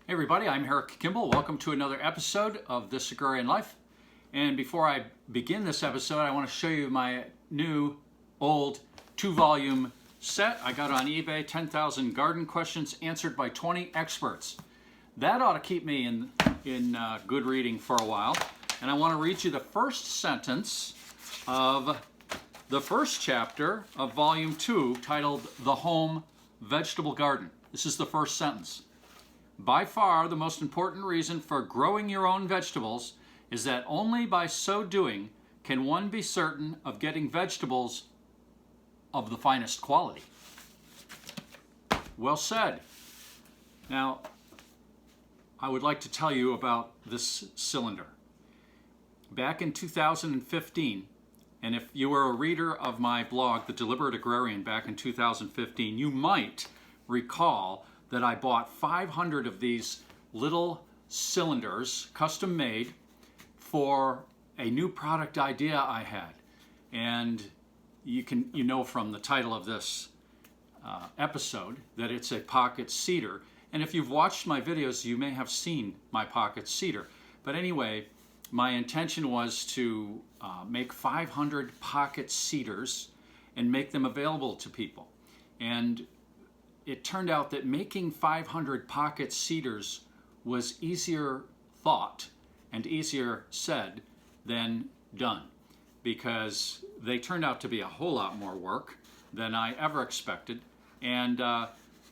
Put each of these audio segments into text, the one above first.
Hey everybody, I'm Herrick Kimball. Welcome to another episode of This Agrarian Life. And before I begin this episode, I want to show you my new, old, 2-volume set I got on eBay, 10,000 garden questions answered by 20 experts. That ought to keep me in good reading for a while. And I want to read you the first sentence of the first chapter of Volume 2, titled The Home Vegetable Garden. This is the first sentence. By far, the most important reason for growing your own vegetables is that only by so doing can one be certain of getting vegetables of the finest quality. Well said. Now, I would like to tell you about this cylinder. Back in 2015, and if you were a reader of my blog, The Deliberate Agrarian, back in 2015, you might recall that I bought 500 of these little cylinders, custom made, for a new product idea I had. And you know from the title of this episode that it's a pocket seeder. And if you've watched my videos, you may have seen my pocket seeder. But anyway, my intention was to make 500 pocket seeders and make them available to people. And it turned out that making 500 pocket seeders was easier thought and easier said than done, because they turned out to be a whole lot more work than I ever expected. And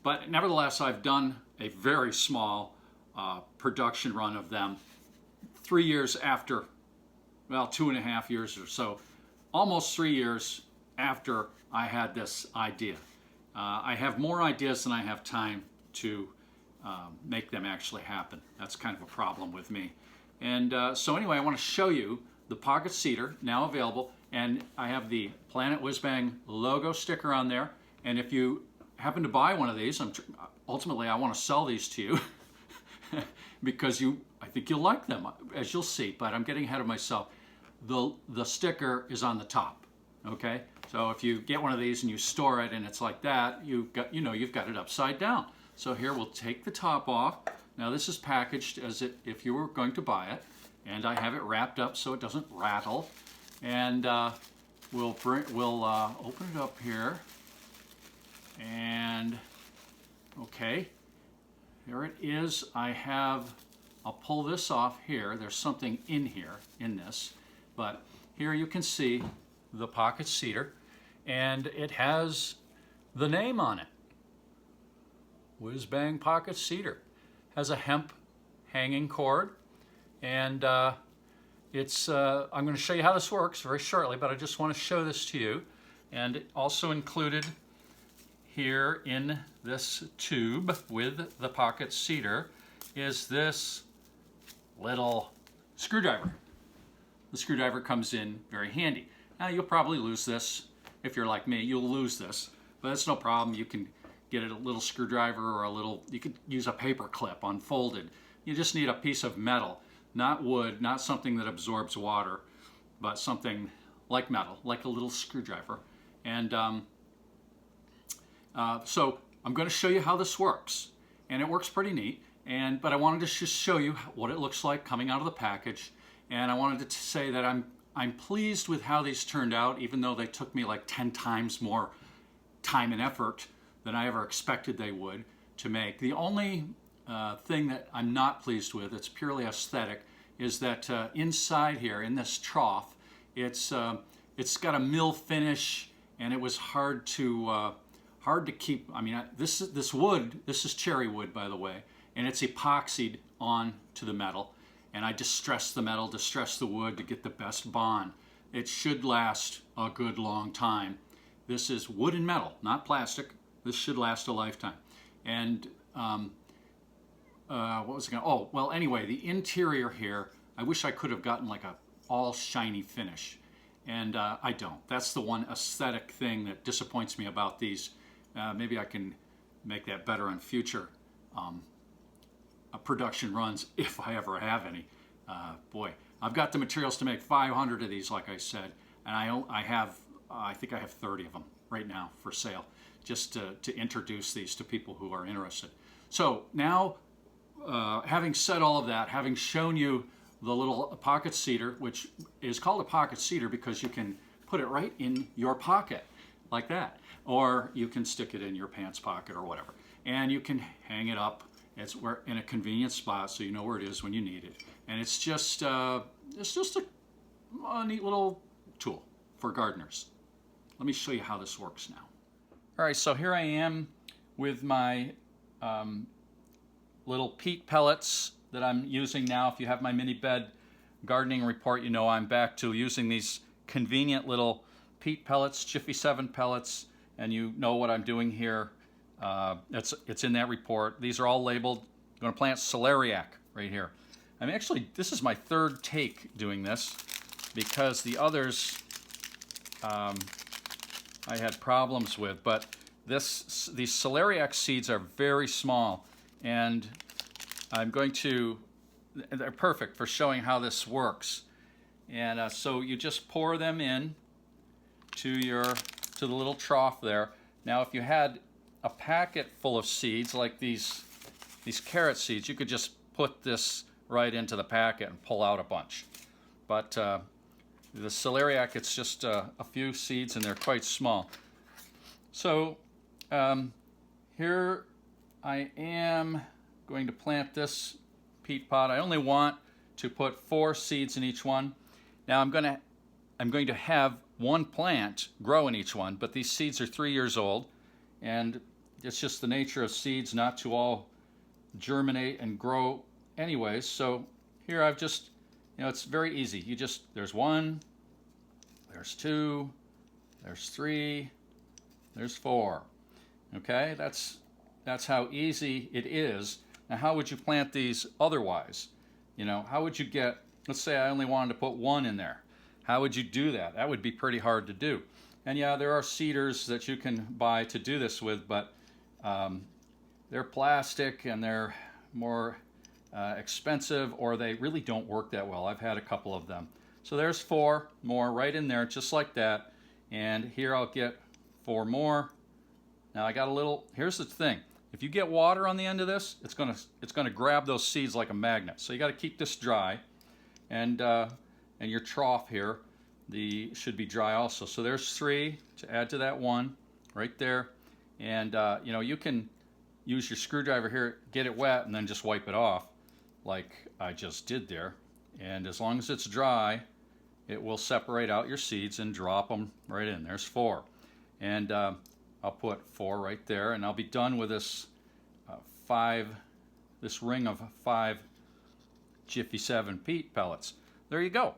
but nevertheless, I've done a very small production run of them 3 years after, well, 2.5 years or so, almost 3 years after I had this idea. I have more ideas than I have time to make them actually happen. That's kind of a problem with me. And so anyway, I want to show you the pocket seeder, now available, and I have the Planet Whizbang logo sticker on there. And if you happen to buy one of these, ultimately I want to sell these to you because I think you'll like them, as you'll see, but I'm getting ahead of myself. The sticker is on the top, okay? So if you get one of these and you store it and it's like that, you've got it upside down. So here we'll take the top off. Now this is packaged as if you were going to buy it, and I have it wrapped up so it doesn't rattle. And we'll open it up here. And okay, there it is. I'll pull this off here. There's something in here, in this, but here you can see the pocket seeder, and it has the name on it. Whizbang pocket seeder. Has a hemp hanging cord, and I'm going to show you how this works very shortly, but I just want to show this to you. And also included here in this tube with the pocket seeder is this little screwdriver. The screwdriver comes in very handy. Now you'll probably lose this. If you're like me, you'll lose this, but that's no problem. You can get a little screwdriver or you could use a paper clip unfolded. You just need a piece of metal, not wood, not something that absorbs water, but something like metal, like a little screwdriver. And so I'm going to show you how this works, and it works pretty neat. But I wanted to just show you what it looks like coming out of the package, and I wanted to say that I'm pleased with how these turned out, even though they took me like 10 times more time and effort than I ever expected they would to make. The only thing that I'm not pleased with, it's purely aesthetic, is that inside here in this trough, it's got a mill finish, and it was hard to keep. I mean, this wood, this is cherry wood, by the way, and it's epoxied onto the metal. And I distress the metal, distress the wood to get the best bond. It should last a good long time. This is wood and metal, not plastic. This should last a lifetime. And what was I going to, oh, well, anyway, the interior here, I wish I could have gotten like a all shiny finish. And I don't. That's the one aesthetic thing that disappoints me about these. Maybe I can make that better in future production runs, if I ever have any. Boy, I've got the materials to make 500 of these, like I said, and I think I have 30 of them right now for sale, just to introduce these to people who are interested. So now having said all of that, having shown you the little pocket seeder, which is called a pocket seeder because you can put it right in your pocket like that, or you can stick it in your pants pocket or whatever, and you can hang it up. It's where in a convenient spot so you know where it is when you need it, and it's just a neat little tool for gardeners. Let me show you how this works now. All right, so here I am with my little peat pellets that I'm using now. If you have my mini bed gardening report, you know I'm back to using these convenient little peat pellets, Jiffy 7 pellets, and you know what I'm doing here. It's in that report. These are all labeled. I'm going to plant celeriac right here. I'm actually, this is my third take doing this because the others I had problems with, but these celeriac seeds are very small, and they're perfect for showing how this works. And so you just pour them in to the little trough there. Now, if you had a packet full of seeds like these carrot seeds, you could just put this right into the packet and pull out a bunch. But the celeriac, it's just a few seeds and they're quite small. So here I am going to plant this peat pot. I only want to put 4 seeds in each one. Now I'm going to have one plant grow in each one, but these seeds are 3 years old, and it's just the nature of seeds not to all germinate and grow anyways. So here I've just, it's very easy. There's 1, there's 2, there's 3, there's 4. Okay, that's how easy it is. Now, how would you plant these otherwise? How would you get, let's say I only wanted to put 1 in there. How would you do that? That would be pretty hard to do. And yeah, there are seeders that you can buy to do this with, but they're plastic and they're more expensive, or they really don't work that well. I've had a couple of them. So there's 4 more right in there, just like that. And here I'll get 4 more. Now I got a little, here's the thing. If you get water on the end of this, it's gonna grab those seeds like a magnet. So you got to keep this dry, and your trough here, should be dry also. So there's 3 to add to that 1 right there, and you can use your screwdriver here, get it wet, and then just wipe it off, like I just did there. And as long as it's dry, it will separate out your seeds and drop them right in. There's 4, and I'll put 4 right there, and I'll be done with this this ring of 5 Jiffy 7 peat pellets. There you go.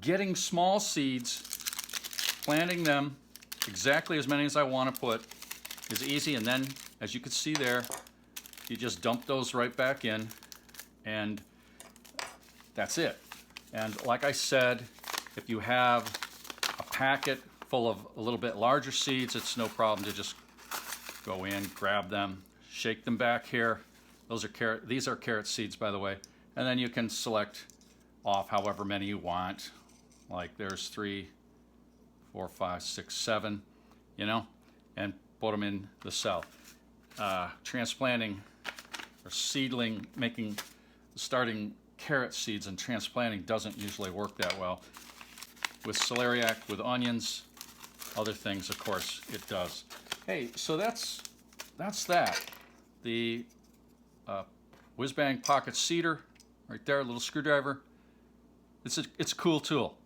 Getting small seeds, planting them exactly as many as I want to put is easy, and then as you can see there, you just dump those right back in, and that's it. And like I said, if you have a packet full of a little bit larger seeds, it's no problem to just go in, grab them, shake them back here. These are carrot seeds, by the way. And then you can select off however many you want. Like there's 3, 4, 5, 6, 7, and put them in the cell. Transplanting or starting carrot seeds and transplanting doesn't usually work that well. With celeriac, with onions, other things, of course, it does. Hey, so that's that. The Whizbang pocket seeder, right there, a little screwdriver. It's a cool tool.